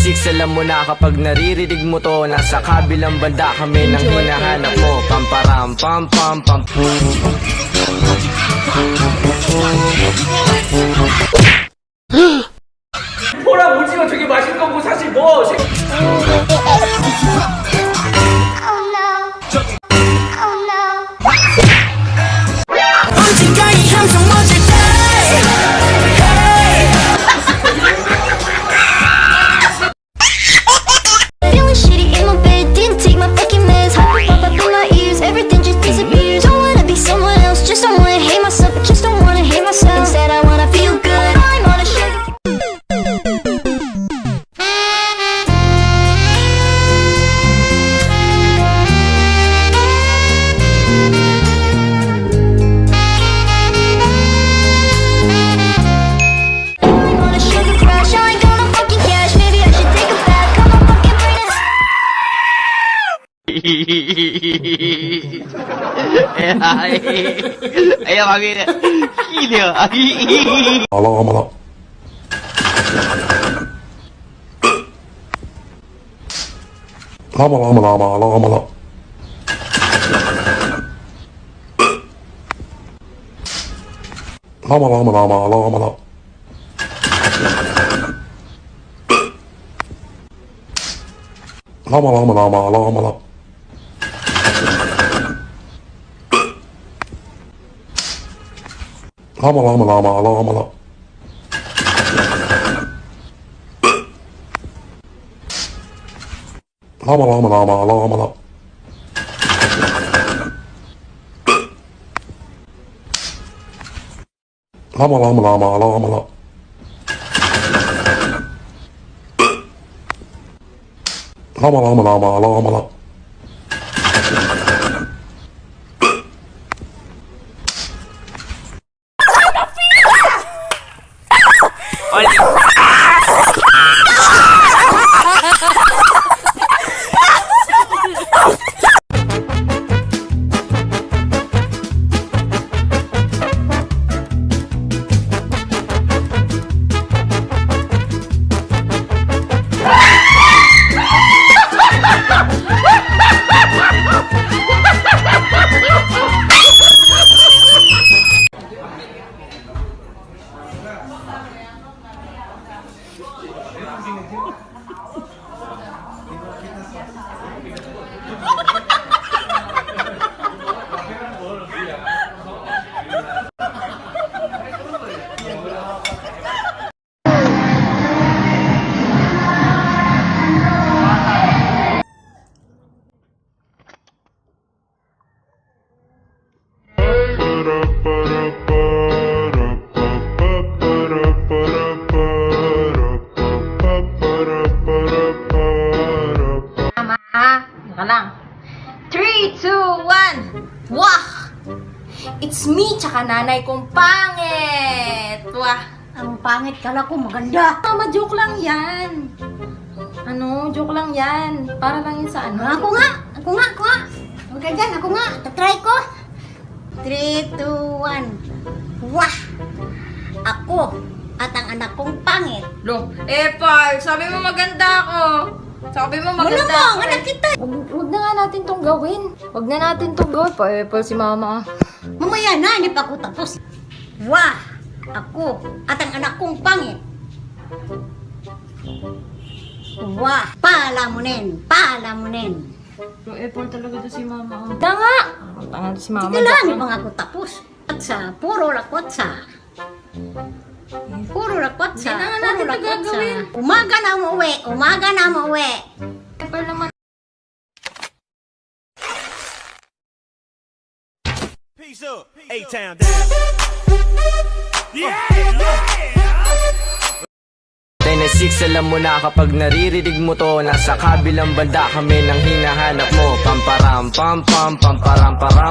6, alam mo na kapag naririnig mo to, nasa kabilang banda kami nang hinahanap mo. Pamparam pam pam pam. 호랑 오징어 되게 맛있는 거고 사실 뭐 언젠가의 향성 멋질 때 Feeling shitty in my bed, didn't take my fucking meds. Hyper pop up in my ears, everything just disappears. Don't wanna be someone else, just don't wanna hate myself, but just don't wanna hate myself. Instead I wanna feel good, I'm on a sugar. I'm on a sugar crash, I ain't got no fucking cash. Maybe I should take a bath, cut my fucking brain and Ayan, makikita. Kilo. Mala mala. Lama lama lama lama mala. Lama lama lama lama mala. Lama lama lama lama mala. Lama lama lama lama mala. Lama lama lama lama mala. Lama lama lama lama mala. Lama lama lama lama mala. Ka lang. 3, 2, 1. Wah! It's me, tsaka nanay kong pangit. Wah! Ang pangit kala ko maganda. Mama, joke lang yan. Ano? Joke lang yan. Para lang yun sa ano. Ako nga. Huwag ka dyan, ako nga. Tatry ko. 3, 2, 1. Wah! Ako at ang anak kong pangit. Lo, Paul, sabi mo maganda ako. Sabi mo maganda Wala ako. mo, anak kita. Huwag na nga natin tong gawin. Huwag na natin tong gawin. Pa-Paul si mama. Mamaya na, hindi pa ako tapos. Wah! Ako at ang anak kong pangit. Wah! Palamunin. Lo, Paul talaga to si mama. Tanga! Tanga to si mama. Hindi lang, hindi pa nga ako tapos. At sa puro lakwatsa. Puro lakwatsa. Hindi na nga natin ito gagawin. Umaga na umuwi. Paul naman. Peace up, A-Town down. Yeah! 6, alam mo na kapag naririnig mo to, nasa kabilang banda kami nang hinahanap mo. Pamparam pam pam pamparam param.